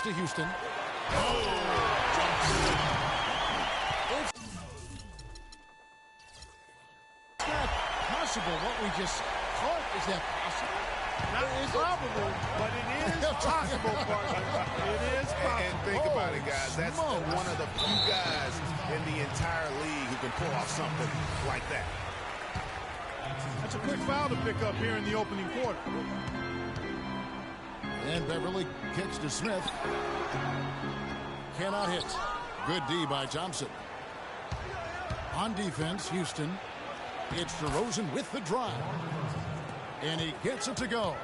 goes to Houston. It's not possible what we just caught. Is that possible? Not probable, but it is possible, partner. It is possible. And think about it, guys. That's one of the few guys in the entire league who can pull off something like that. That's a quick foul to pick up here in the opening quarter. And Beverly kicks to Smith. Cannot hit. Good D by Johnson. On defense, Houston. It's DeRozan with the drive. And he gets it to go.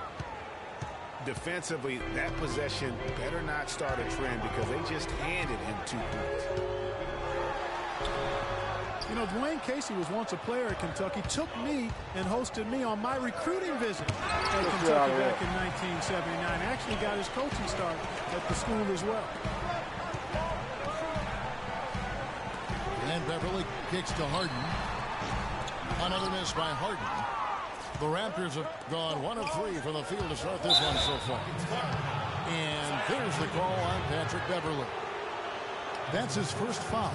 Defensively, that possession better not start a trend because they just handed him 2 points. You know, Dwayne Casey was once a player at Kentucky, took me and hosted me on my recruiting visit at Kentucky back in 1979. Actually got his coaching start at the school as well. And Beverly kicks to Harden. Another miss by Harden. The Raptors have gone 1 of 3 from the field to start this one so far. And there's the call on Patrick Beverly. That's his first foul.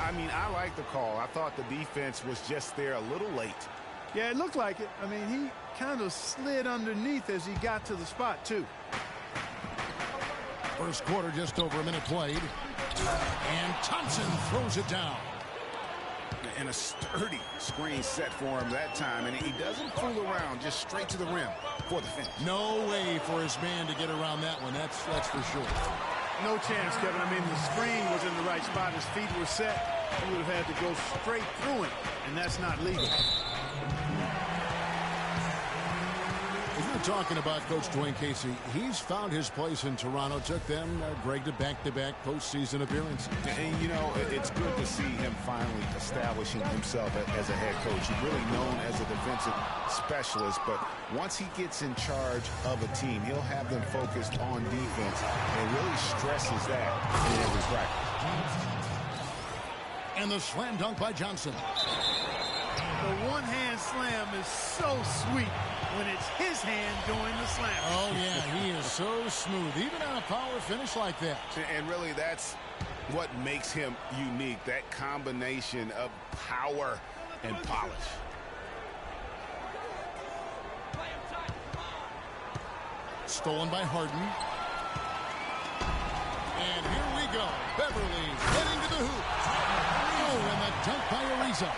I mean, I like the call. I thought the defense was just there a little late. Yeah, it looked like it. I mean, he kind of slid underneath as he got to the spot, too. First quarter, just over a minute played. And Thompson throws it down. And a sturdy screen set for him that time. And he doesn't fool around, just straight to the rim for the finish. No way for his man to get around that one. That's for sure. No chance, Kevin. I mean, the screen was in the right spot. His feet were set. He would have had to go straight through it, and that's not legal. If you're talking about Coach Dwayne Casey, he's found his place in Toronto. Took them, Greg, to back-to-back postseason appearances. And, you know, it's good to see him finally establishing himself as a head coach. He's really known as a defensive specialist, but once he gets in charge of a team, he'll have them focused on defense and really stresses that in every practice. And the slam dunk by Johnson. The one-hand slam is so sweet when it's his hand doing the slam. Oh, yeah, he is so smooth, even on a power finish like that. And really, that's what makes him unique, that combination of power and polish. Stolen by Harden. And here we go. Beverly heading to the hoop. Oh, and the dunk by Ariza.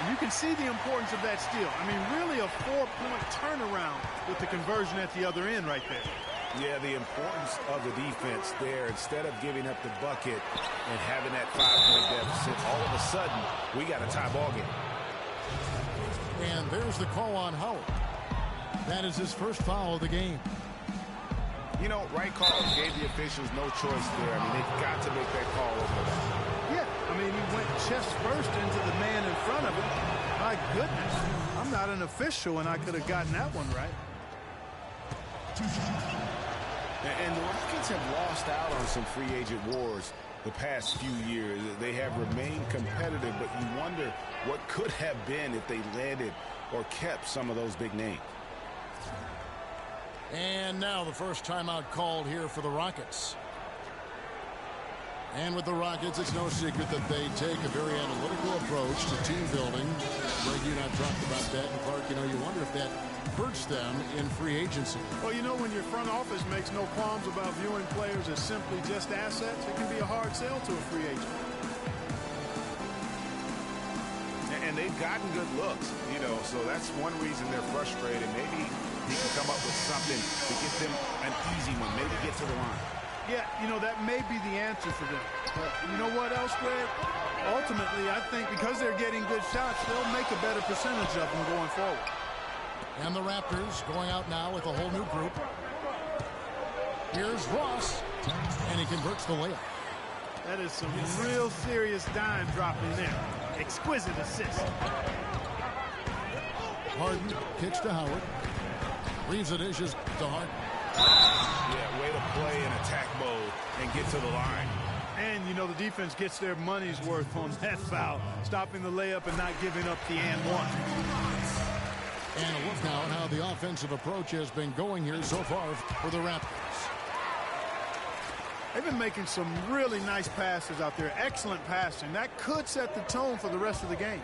You can see the importance of that steal. I mean, really a 4-point turnaround with the conversion at the other end right there. Yeah, the importance of the defense there. Instead of giving up the bucket and having that 5-point deficit, all of a sudden, we got a tie ball game. And there's the call on Howard. That is his first foul of the game. You know, right call gave the officials no choice there. I mean, they've got to make that call over the back. Yeah, I mean, he went chest first into the man in front of him. My goodness, I'm not an official, and I could have gotten that one right. And the Rockets have lost out on some free agent wars the past few years. They have remained competitive, but you wonder what could have been if they landed or kept some of those big names. And now the first timeout called here for the Rockets. And with the Rockets, it's no secret that they take a very analytical approach to team building. Greg, you and I talked about that. And Clark, you know, you wonder if that hurts them in free agency. Well, you know, when your front office makes no qualms about viewing players as simply just assets, it can be a hard sell to a free agent. And they've gotten good looks, you know, so that's one reason they're frustrated. Maybe he can come up with something to get them an easy one, maybe get to the line. Yeah, you know, that may be the answer for them. But you know what else, Greg? Ultimately, I think because they're getting good shots, they'll make a better percentage of them going forward. And the Raptors going out now with a whole new group. Here's Ross, and he converts the layup. That is some real serious dime dropping there. Exquisite assist. Harden kicks to Howard. Leaves the dishes to Harden. Yeah, way to play in attack mode and get to the line. And, you know, the defense gets their money's worth on that foul, stopping the layup and not giving up the and one. And a look now at how the offensive approach has been going here so far for the Raptors. They've been making some really nice passes out there. Excellent passing. That could set the tone for the rest of the game.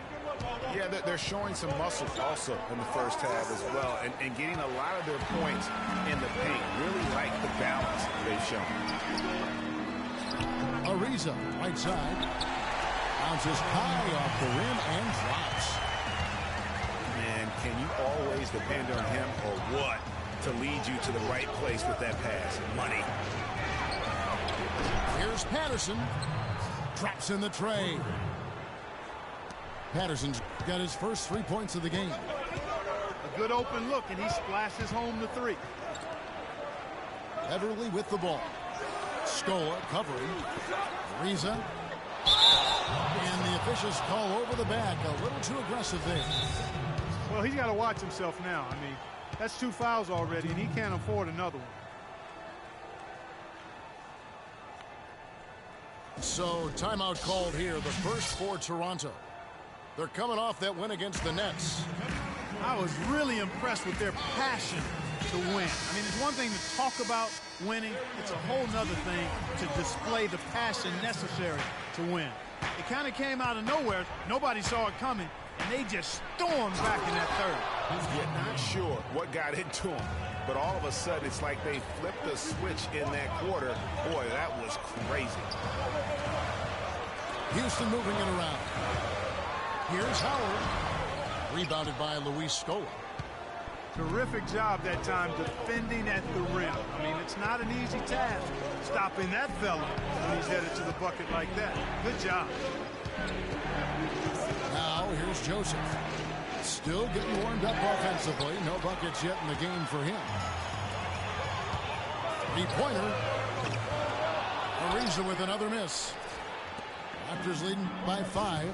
Yeah, they're showing some muscle also in the first half as well, and getting a lot of their points in the paint. Really like the balance they've shown. Ariza, right side. Bounces high off the rim and drops. And can you always depend on him or what to lead you to the right place with that pass? Money. Here's Patterson. Drops in the tray. Patterson's got his first 3 points of the game. A good open look, and he splashes home the three. Everly with the ball. Scola covering. Ariza. And the officials call over the back. A little too aggressive there. Well, he's got to watch himself now. I mean, that's 2 fouls already, and he can't afford another one. So, timeout called here. The first for Toronto. They're coming off that win against the Nets. I was really impressed with their passion to win. I mean, it's one thing to talk about winning. It's a whole nother thing to display the passion necessary to win. It kind of came out of nowhere. Nobody saw it coming, and they just stormed back in that third. Yeah, not sure what got into them, but all of a sudden it's like they flipped the switch in that quarter. Boy, that was crazy. Houston moving it around. Here's Howard. Rebounded by Luis Scola. Terrific job that time defending at the rim. I mean, it's not an easy task stopping that fella when he's headed to the bucket like that. Good job. Now here's Joseph. Still getting warmed up offensively. No buckets yet in the game for him. Three-pointer. Ariza with another miss. Raptors leading by 5.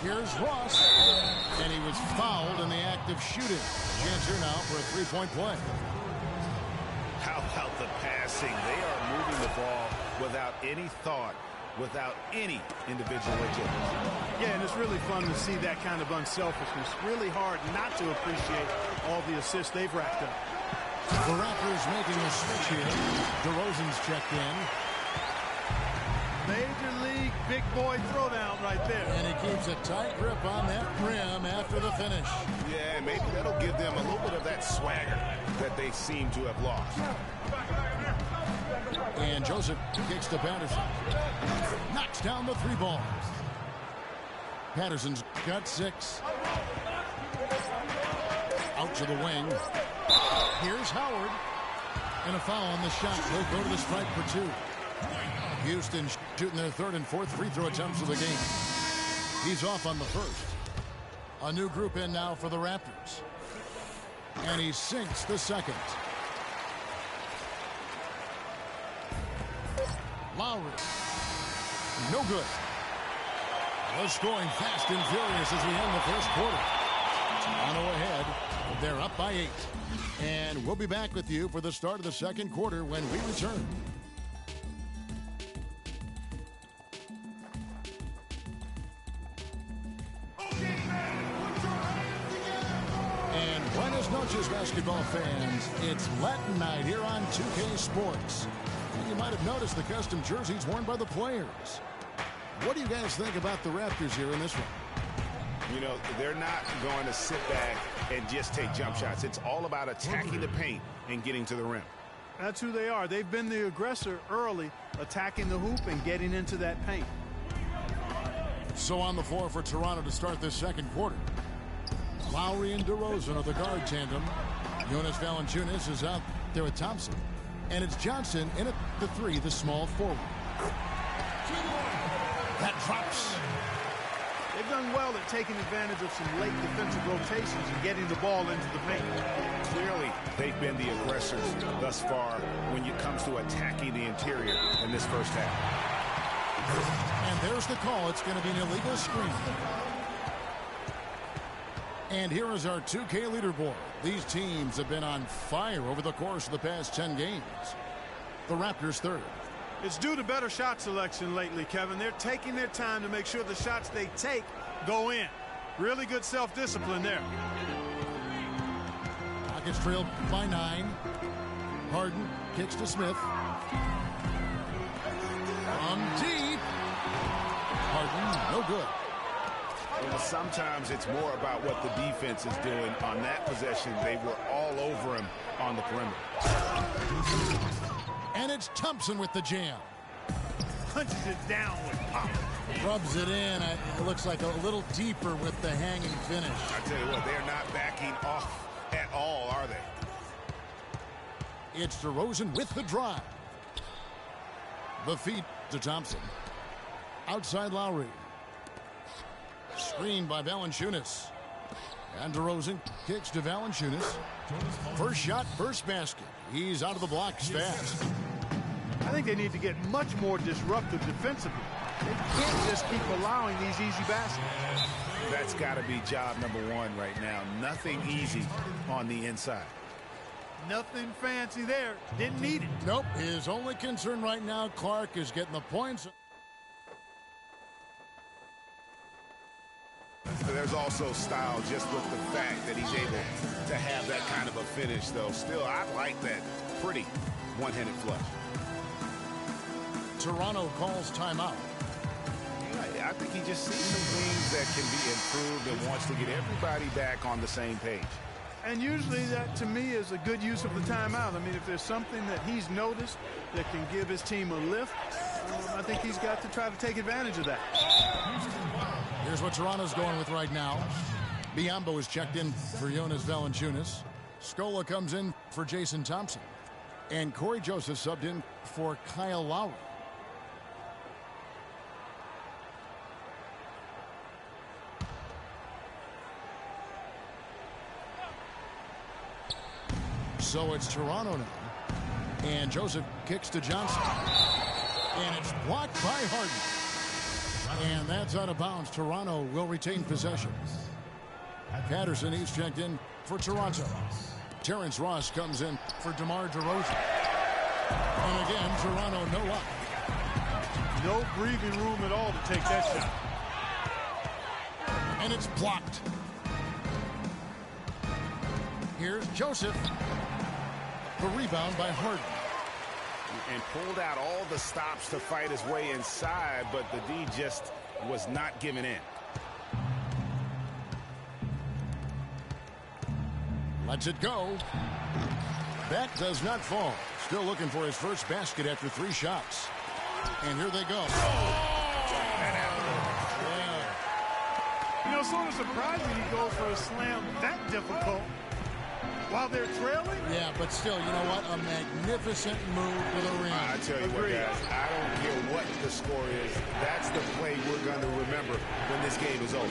Here's Ross. And he was fouled in the act of shooting. Chance here now for a three-point play. How about the passing? They are moving the ball without any thought, without any individual agility. Yeah, and it's really fun to see that kind of unselfishness. Really hard not to appreciate all the assists they've racked up. The Raptors making a switch here. DeRozan's checked in. Major league big boy throwdown right there. And he keeps a tight grip on that rim after the finish. Yeah, maybe that'll give them a little bit of that swagger that they seem to have lost. And Joseph kicks to Patterson. Knocks down the 3 ball. Patterson's got 6. Out to the wing. Here's Howard. And a foul on the shot. They'll go to the stripe for 2. Houston shooting their 3rd and 4th free throw attempts of the game. He's off on the 1st. A new group in now for the Raptors. And he sinks the 2nd. Lowry. No good. Was going fast and furious as we end the first quarter. Toronto ahead. They're up by 8. And we'll be back with you for the start of the second quarter when we return. And buenas noches, basketball fans. It's Latin night here on 2K Sports. And you might have noticed the custom jerseys worn by the players. What do you guys think about the Raptors here in this one? You know, they're not going to sit back and just take jump shots. It's all about attacking the paint and getting to the rim. That's who they are. They've been the aggressor early, attacking the hoop and getting into that paint. So on the floor for Toronto to start this second quarter. Lowry and DeRozan are the guard tandem. Jonas Valanciunas is out there with Thompson. And it's Johnson in at the 3, the small forward. That drops. They've done well at taking advantage of some late defensive rotations and getting the ball into the paint. Clearly, they've been the aggressors thus far when it comes to attacking the interior in this first half. And there's the call. It's going to be an illegal screen. And here is our 2K leaderboard. These teams have been on fire over the course of the past 10 games. The Raptors 3rd. It's due to better shot selection lately, Kevin. They're taking their time to make sure the shots they take go in. Really good self-discipline there. Rockets trailed by 9. Harden kicks to Smith. From deep. Harden, no good. Well, sometimes it's more about what the defense is doing. On that possession, they were all over him on the perimeter. And it's Thompson with the jam. Punches it down with pop. Rubs it in. It looks like a little deeper with the hanging finish. I tell you what, they're not backing off at all, are they? It's DeRozan with the drive. The feed to Thompson. Outside Lowry. Screened by Valanciunas. And DeRozan kicks to Valanciunas. First shot, first basket. He's out of the blocks fast. I think they need to get much more disruptive defensively. They can't just keep allowing these easy baskets. That's got to be job number one right now. Nothing easy on the inside. Nothing fancy there. Didn't need it. Nope. His only concern right now, Clark, is getting the points. There's also style just with the fact that he's able to have that kind of a finish, though. Still, I like that pretty one-handed flush. Toronto calls timeout. I think he just sees some things that can be improved and wants to get everybody back on the same page. And usually that, to me, is a good use of the timeout. I mean, if there's something that he's noticed that can give his team a lift, I think he's got to try to take advantage of that. Here's what Toronto's going with right now. Biyombo is checked in for Jonas Valanciunas. Scola comes in for Jason Thompson. And Corey Joseph subbed in for Kyle Lowry. So it's Toronto now. And Joseph kicks to Johnson. And it's blocked by Harden. And that's out of bounds. Toronto will retain possession. Patterson, he's checked in for Toronto. Terrence Ross comes in for DeMar DeRozan. And again, Toronto no up. No breathing room at all to take that shot. And it's blocked. Here's Joseph. The rebound by Harden. And pulled out all the stops to fight his way inside, but the D just was not giving in. Lets it go. That does not fall. Still looking for his first basket after 3 shots. And here they go. You know, sort of surprising he goes for a slam that difficult while they're trailing. Yeah, but still, you know what? A magnificent move to the rim. I tell you what, guys, I don't care what the score is. That's the play we're going to remember when this game is over.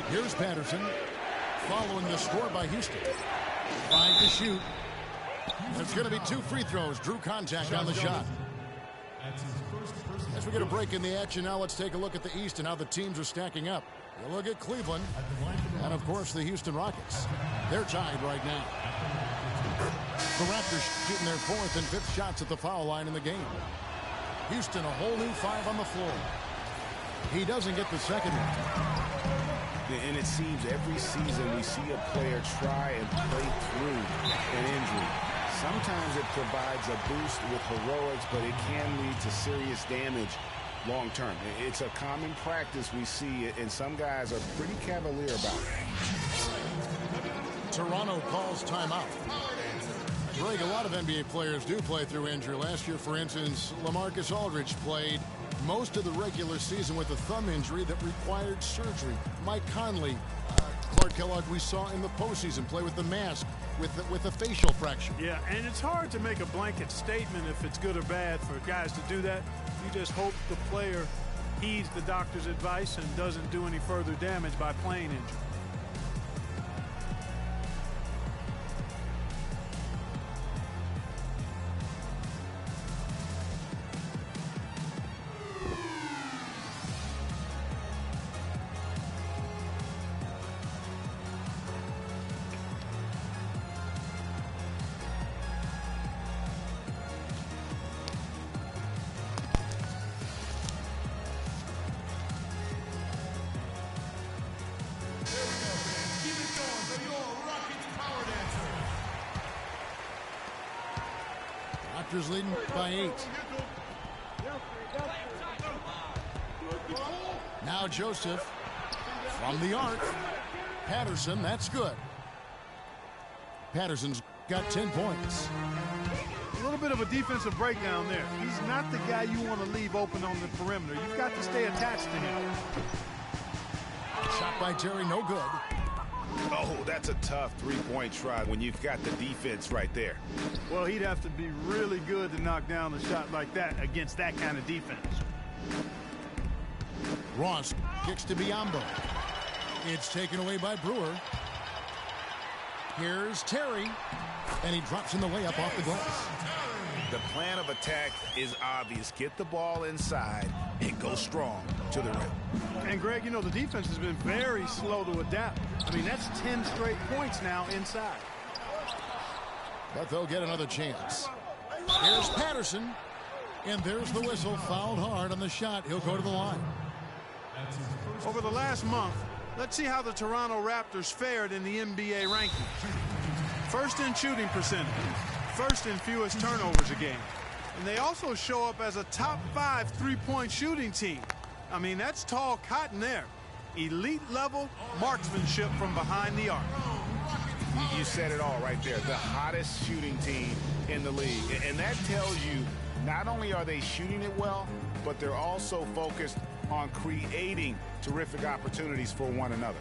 Here's Patterson following the score by Houston. 5 to shoot. It's going to be 2 free throws. Drew contact on the shot. As we get a break in the action now, let's take a look at the East and how the teams are stacking up. You look at Cleveland and, of course, the Houston Rockets. They're tied right now. The Raptors shooting their 4th and 5th shots at the foul line in the game. Houston, a whole new 5 on the floor. He doesn't get the second one. And it seems every season we see a player try and play through an injury. Sometimes it provides a boost with heroics, but it can lead to serious damage long term. It's a common practice we see, and some guys are pretty cavalier about it. Toronto calls timeout. Greg, a lot of NBA players do play through injury. Last year, for instance, LaMarcus Aldridge played most of the regular season with a thumb injury that required surgery. Mike Conley, Clark Kellogg, we saw in the postseason play with the mask with a facial fracture. Yeah, and it's hard to make a blanket statement if it's good or bad for guys to do that. You just hope the player heeds the doctor's advice and doesn't do any further damage by playing injured. Raptors leading by 8. Now Joseph from the arc. Patterson, that's good. Patterson's got 10 points. A little bit of a defensive breakdown there. He's not the guy you want to leave open on the perimeter. You've got to stay attached to him. Shot by Terry, no good. Oh, that's a tough three-point try when you've got the defense right there. Well, he'd have to be really good to knock down a shot like that against that kind of defense. Ross kicks to Biyombo. It's taken away by Brewer. Here's Terry, and he drops in the layup off the glass. The plan of attack is obvious. Get the ball inside and go strong to the rim. And, Greg, you know, the defense has been very slow to adapt. I mean, that's 10 straight points now inside. But they'll get another chance. Here's Patterson, and there's the whistle. Fouled hard on the shot. He'll go to the line. Over the last month, let's see how the Toronto Raptors fared in the NBA rankings. First in shooting percentage. First in fewest turnovers a game. And they also show up as a top 5 three-point shooting team. I mean, that's tall cotton there. Elite level marksmanship from behind the arc. You said it all right there. The hottest shooting team in the league. And that tells you not only are they shooting it well, but they're also focused on creating terrific opportunities for one another.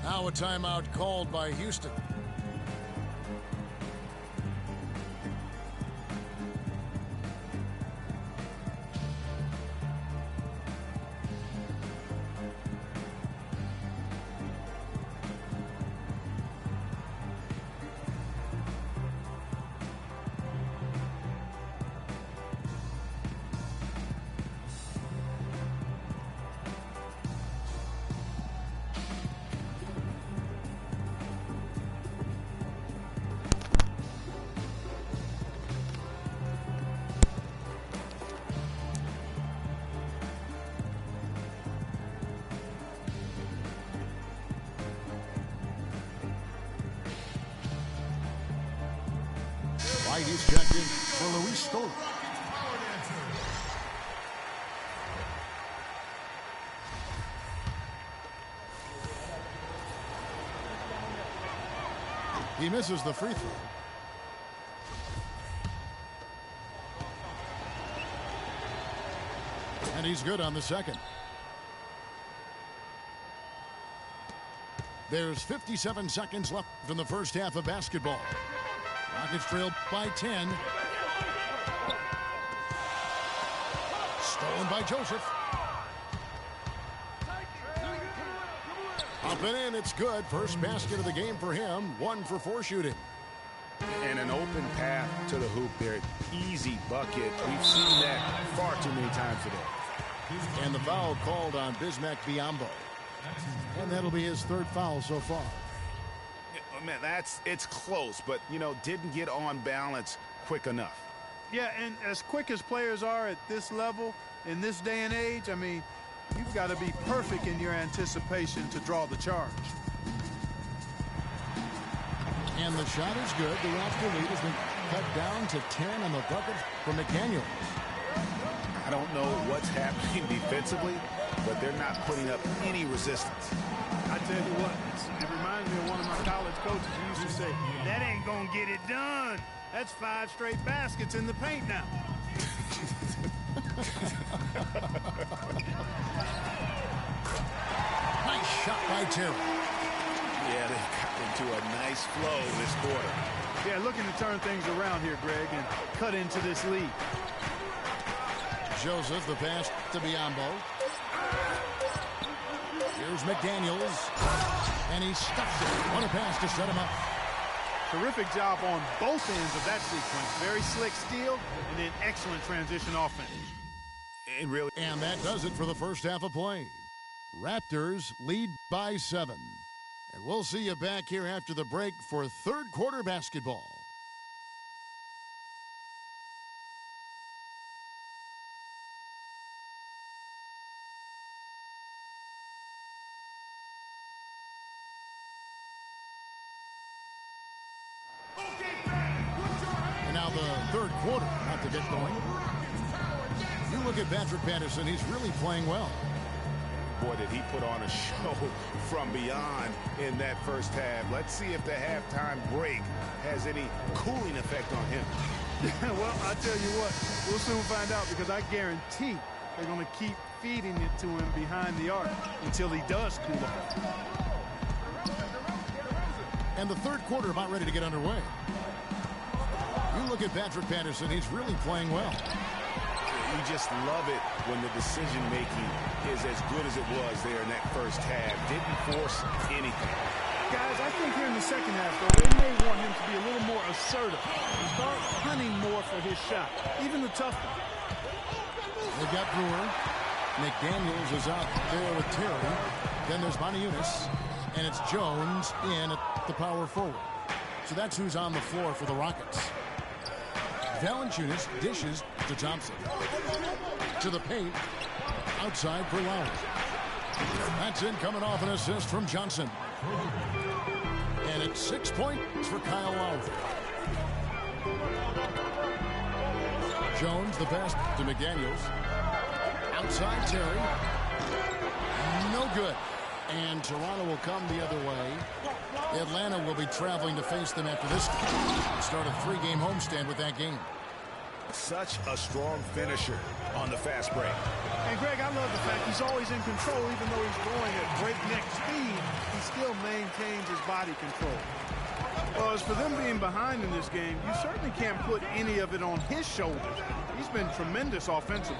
Now a timeout called by Houston. White is checked in for Luis Stoll. He misses the free throw. And he's good on the second. There's 57 seconds left in the first half of basketball. Rockets trailed by 10. Stolen by Joseph. Up and in, it's good. First basket of the game for him. 1 for 4 shooting. And an open path to the hoop there. Easy bucket. We've seen that far too many times today. And the foul called on Bismack Biyombo. And that'll be his 3rd foul so far. Man, it's close, but, you know, didn't get on balance quick enough. Yeah, and as quick as players are at this level, in this day and age, I mean, you've got to be perfect in your anticipation to draw the charge. And the shot is good. The Raptor lead has been cut down to 10 on the bucket for McDaniels. I don't know what's happening defensively, but they're not putting up any resistance. I tell you what, it reminds me of one of my college coaches who used to say, that ain't going to get it done. That's 5 straight baskets in the paint now. Nice shot by Terry. Yeah, they've got into a nice flow this quarter. Yeah, looking to turn things around here, Greg, and cut into this lead. Joseph, the pass to Biyombo. Here's McDaniels, and he stuffs it. What a pass to shut him up. Terrific job on both ends of that sequence. Very slick steal, and then excellent transition offense. And that does it for the first half of play. Raptors lead by 7. And we'll see you back here after the break for 3rd quarter basketball. And now the third quarter about to get going. You look at Patrick Patterson, he's really playing well. Boy, did he put on a show from beyond in that first half. Let's see if the halftime break has any cooling effect on him. Well, I tell you what, we'll soon find out, because I guarantee they're going to keep feeding it to him behind the arc until he does cool off. And the third quarter about ready to get underway. You look at Patrick Patterson, he's really playing well. You just love it when the decision-making is as good as it was there in that first half. Didn't force anything. Guys, I think here in the second half, though, they may want him to be a little more assertive and start hunting more for his shot, even the tough one. They've got Brewer. McDaniels is out there with Terry. Then there's Maniunas, and it's Jones in at the power forward. So that's who's on the floor for the Rockets. Valanciunas dishes to Thompson. To the paint. Outside for Lowry. That's in, coming off an assist from Johnson. And it's 6 points for Kyle Lowry. Jones, the pass to McDaniels. Outside Terry. No good. And Toronto will come the other way. Atlanta will be traveling to face them after this. Start a three-game homestand with that game. Such a strong finisher on the fast break. And Greg, I love the fact he's always in control. Even though he's going at breakneck speed, he still maintains his body control. Well, as for them being behind in this game, you certainly can't put any of it on his shoulders. He's been tremendous offensively.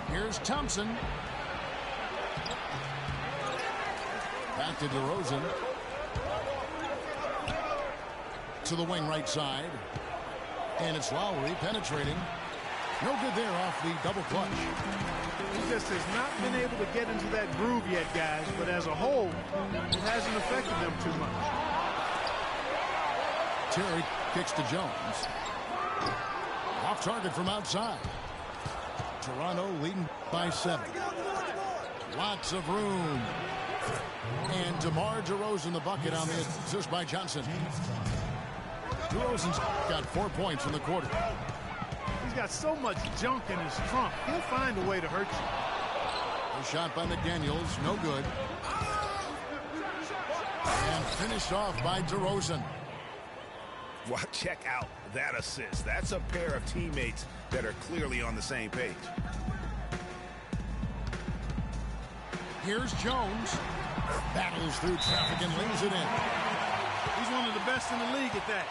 Here's Thompson. Back to DeRozan. To the wing right side. And it's Lowry penetrating. No good there off the double clutch. He just has not been able to get into that groove yet, guys. But as a whole, it hasn't affected them too much. Terry kicks to Jones. Off target from outside. Toronto leading by 7. Lots of room. And DeMar DeRozan the bucket on the assist by Johnson. DeRozan's got 4 points in the quarter. He's got so much junk in his trunk. He'll find a way to hurt you. A shot by McDaniels, no good. And finished off by DeRozan. Well, check out that assist. That's a pair of teammates that are clearly on the same page. Here's Jones. Battles through traffic and lays it in. He's one of the best in the league at that.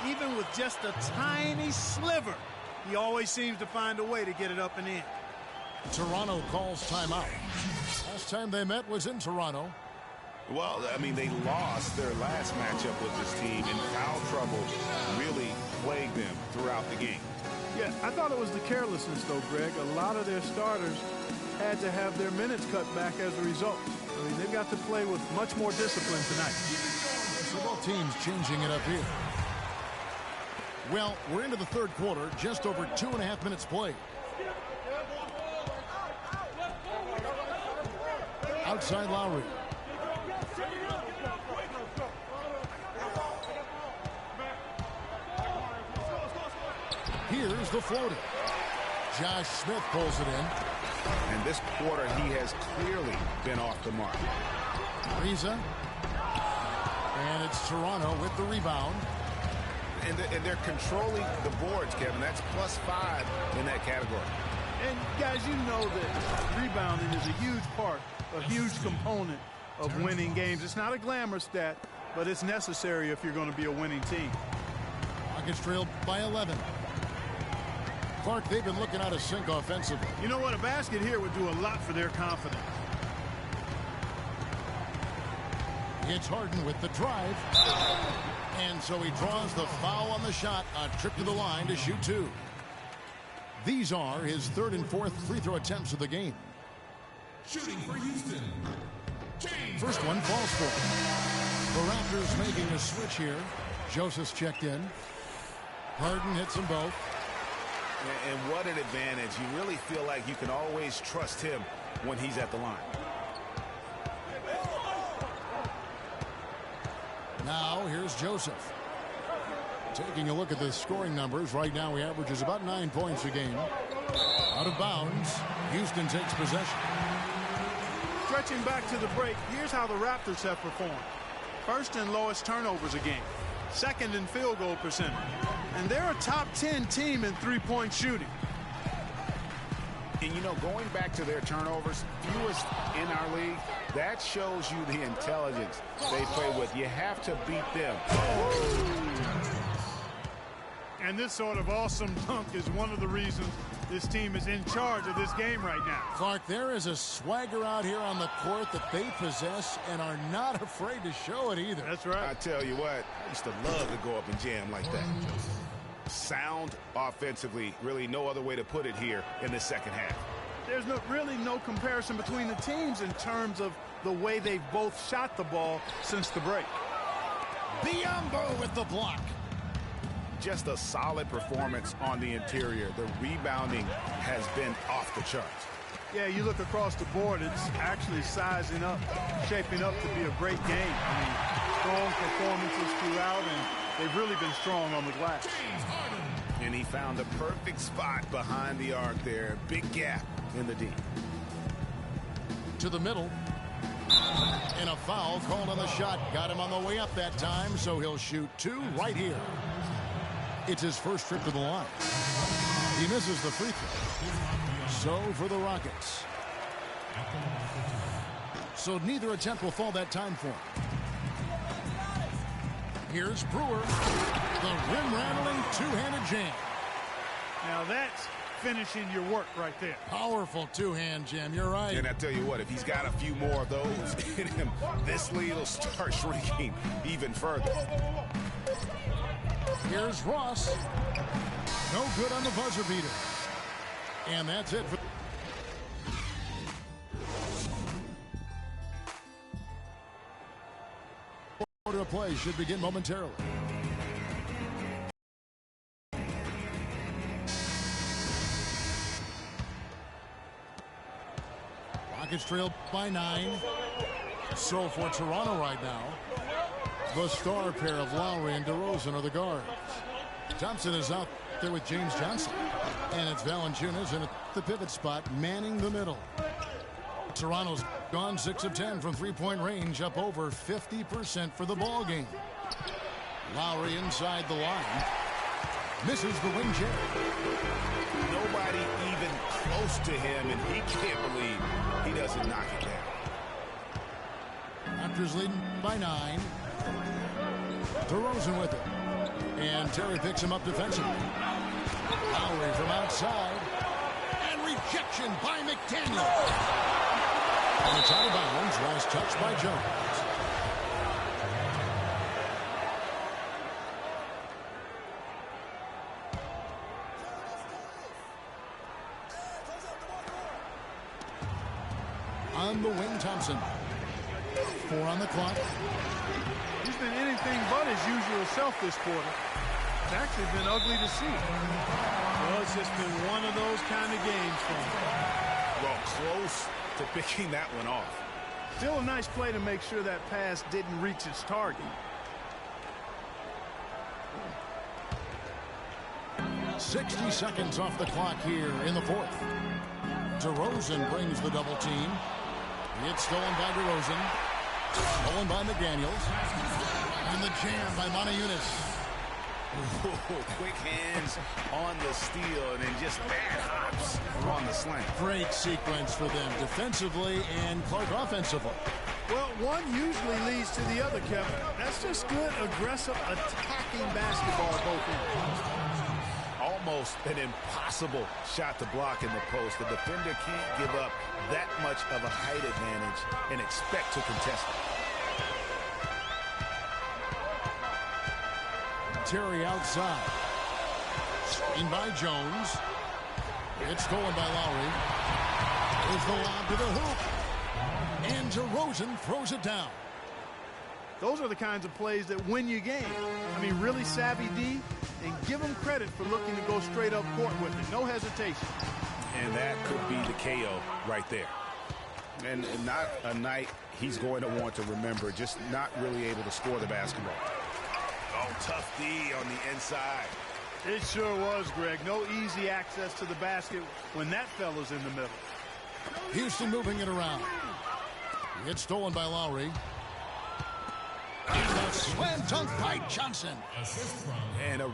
Even with just a tiny sliver, he always seems to find a way to get it up and in. Toronto calls timeout. Last time they met was in Toronto. Well, I mean, they lost their last matchup with this team, and foul trouble really plagued them throughout the game. Yeah, I thought it was the carelessness, though, Greg. A lot of their starters had to have their minutes cut back as a result. I mean, they've got to play with much more discipline tonight. So both teams changing it up here. Well, we're into the third quarter, just over 2.5 minutes played. Outside Lowry. Here's the floater. Josh Smith pulls it in. And this quarter, he has clearly been off the mark. Ariza. And it's Toronto with the rebound. And they're controlling the boards, Kevin. That's +5 in that category. And, guys, you know that rebounding is a huge part, a huge component of winning games. It's not a glamour stat, but it's necessary if you're going to be a winning team. Rockets trailed by 11. Clark, they've been looking out of sync offensively. You know what? A basket here would do a lot for their confidence. It's Harden with the drive. And so he draws the foul on the shot. A trip to the line to shoot 2. These are his third and fourth free throw attempts of the game. Shooting for Houston. First one falls for him. The Raptors making a switch here. Joseph's checked in. Harden hits them both. And what an advantage. You really feel like you can always trust him when he's at the line. Now Now here's Joseph. Taking a look at the scoring numbers, right now he averages about 9 points a game. Out of bounds, Houston takes possession. Stretching back to the break, here's how the Raptors have performed. First and lowest turnovers a game. Second in field goal percentage. And they're a top 10 team in three-point shooting. And, you know, going back to their turnovers, fewest in our league, that shows you the intelligence they play with. You have to beat them. And this sort of awesome dunk is one of the reasons this team is in charge of this game right now. Clark, there is a swagger out here on the court that they possess and are not afraid to show it either. That's right. I tell you what, I used to love to go up and jam like that. Sound offensively, really no other way to put it here in the second half. There's really no comparison between the teams in terms of the way they've both shot the ball since the break. Biyombo with the block. Just a solid performance on the interior. The rebounding has been off the charts. Yeah, you look across the board, it's actually sizing up, shaping up to be a great game. I mean, strong performances throughout, and they've really been strong on the glass. And he found the perfect spot behind the arc there. Big gap in the D. To the middle. And a foul called on the shot. Got him on the way up that time, so he'll shoot two right here. It's his first trip to the line. He misses the free throw. So for the Rockets. So neither attempt will fall that time for him. Here's Brewer. The rim-rattling two-handed jam. Now that's finishing your work right there. Powerful two-hand jam. You're right. And I tell you what, if he's got a few more of those in him, this lead will start shrinking even further. Here's Ross. No good on the buzzer beater. And that's it for quarter of play. Should begin momentarily. Rockets trail by 9. So for Toronto right now, the star pair of Lowry and DeRozan are the guards. Thompson is out there with James Johnson. And it's Valanciunas in the pivot spot, manning the middle. Toronto's gone 6 of 10 from three-point range, up over 50% for the ball game. Lowry inside the line. Misses the wing chair. Nobody even close to him, and he can't believe he doesn't knock it down. Raptors leading by 9. DeRozan with it. And Terry picks him up defensively. Lowry from outside. And rejection by McDaniel. And it's out of bounds. Last touch by Jones. On the wing, Thompson. 4 on the clock. He's been anything but his usual self this quarter. It's actually been ugly to see. Well, it's just been one of those kind of games for him. Well, close to picking that one off. Still a nice play to make sure that pass didn't reach its target. 60 seconds off the clock here in the fourth. DeRozan brings the double team. It's stolen by DeRozan. Stolen by McDaniels. And the jam by Montejunas. Quick hands on the steal, and then just bad hops on the slant. Great sequence for them defensively and Clark offensively. Well, one usually leads to the other, Kevin. That's just good, aggressive, attacking basketball both ends. Almost an impossible shot to block in the post. The defender can't give up that much of a height advantage and expect to contest it. Terry outside. Screen by Jones. It's stolen by Lowry. There's the lob to the hoop. And DeRozan throws it down. Those are the kinds of plays that win you game. I mean, really savvy D, and give him credit for looking to go straight up court with it. No hesitation. And that could be the KO right there. And not a night he's going to want to remember, just not really able to score the basketball. tough D on the inside. It sure was, Greg. No easy access to the basket when that fella's in the middle. Houston moving it around. It's stolen by Lowry. And a slam dunk by Johnson. And a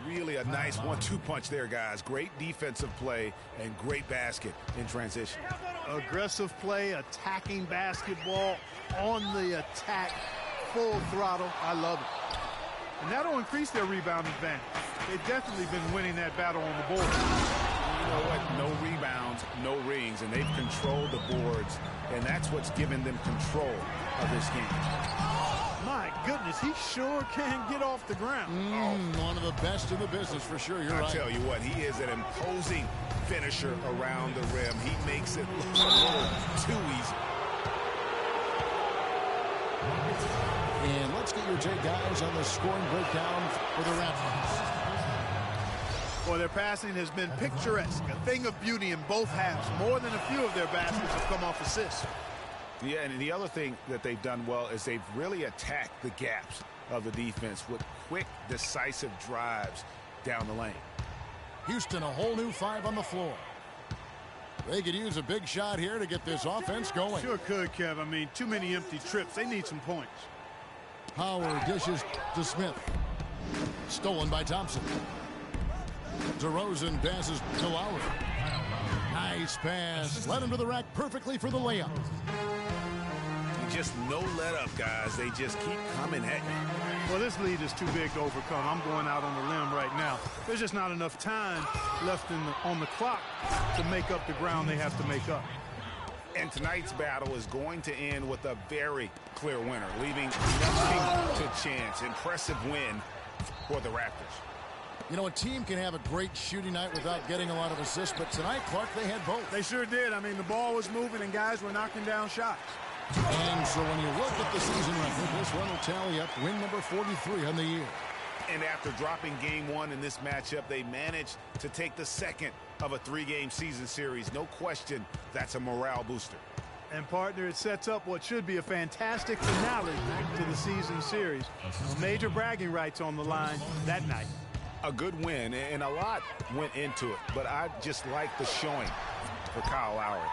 nice 1-2 punch there, guys. Great defensive play and great basket in transition. Aggressive play, attacking basketball, on the attack, full throttle. I love it. And that'll increase their rebound advantage. They've definitely been winning that battle on the board. You know what? No rebounds, no rings, and they've controlled the boards, and that's what's given them control of this game. My goodness, he sure can get off the ground. One of the best in the business for sure. You're right. I tell you what, he is an imposing finisher around the rim. He makes it look a little too easy. And let's get your take, guys, on the scoring breakdown for the Raptors. Well, their passing has been picturesque, a thing of beauty in both halves. More than a few of their baskets have come off assists. Yeah, and the other thing that they've done well is they've really attacked the gaps of the defense with quick, decisive drives down the lane. Houston, a whole new 5 on the floor. They could use a big shot here to get this offense going. Sure could, Kev. I mean, too many empty trips. They need some points. Howard dishes to Smith. Stolen by Thompson. DeRozan passes to Lowry. Nice pass. Led him to the rack perfectly for the layup. Just no let up, guys. They just keep coming at you. Well, this lead is too big to overcome. I'm going out on the limb right now. There's just not enough time left on the clock to make up the ground they have to make up. And tonight's battle is going to end with a very clear winner, leaving nothing to chance. Impressive win for the Raptors. You know, a team can have a great shooting night without getting a lot of assists, but tonight, Clark, they had both. They sure did. I mean, the ball was moving and guys were knocking down shots. And so when you look at the season record, this one will tally up win number 43 on the year. And after dropping game 1 in this matchup, they managed to take the second of a 3-game season series. No question, that's a morale booster. And, partner, it sets up what should be a fantastic finale to the season series. Major bragging rights on the line that night. A good win, and a lot went into it, but I just like the showing for Kyle Lowry.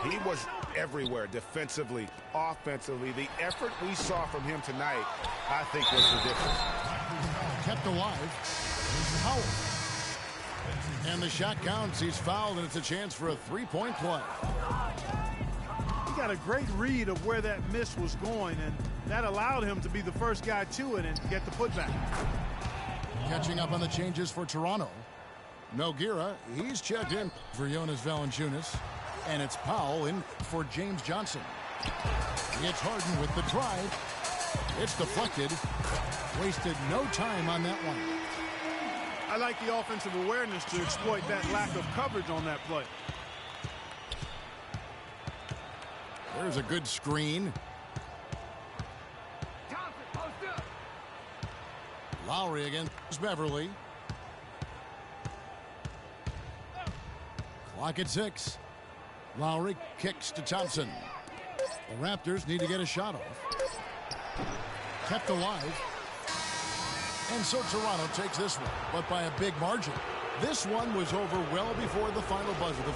He was everywhere, defensively, offensively. The effort we saw from him tonight, I think, was the difference. Kept alive. Howard. And the shot counts. He's fouled, and it's a chance for a 3-point play. He got a great read of where that miss was going, and that allowed him to be the first guy to it and get the putback. Catching up on the changes for Toronto. Nogueira, he's checked in for Jonas Valanciunas. And it's Powell in for James Johnson. It's Harden with the drive. It's deflected. Wasted no time on that one. I like the offensive awareness to exploit that lack of coverage on that play. There's a good screen. Lowry against Beverly. Clock at 6. Lowry kicks to Thompson. The Raptors need to get a shot off. Kept alive. And so Toronto takes this one, but by a big margin. This one was over well before the final buzzer. The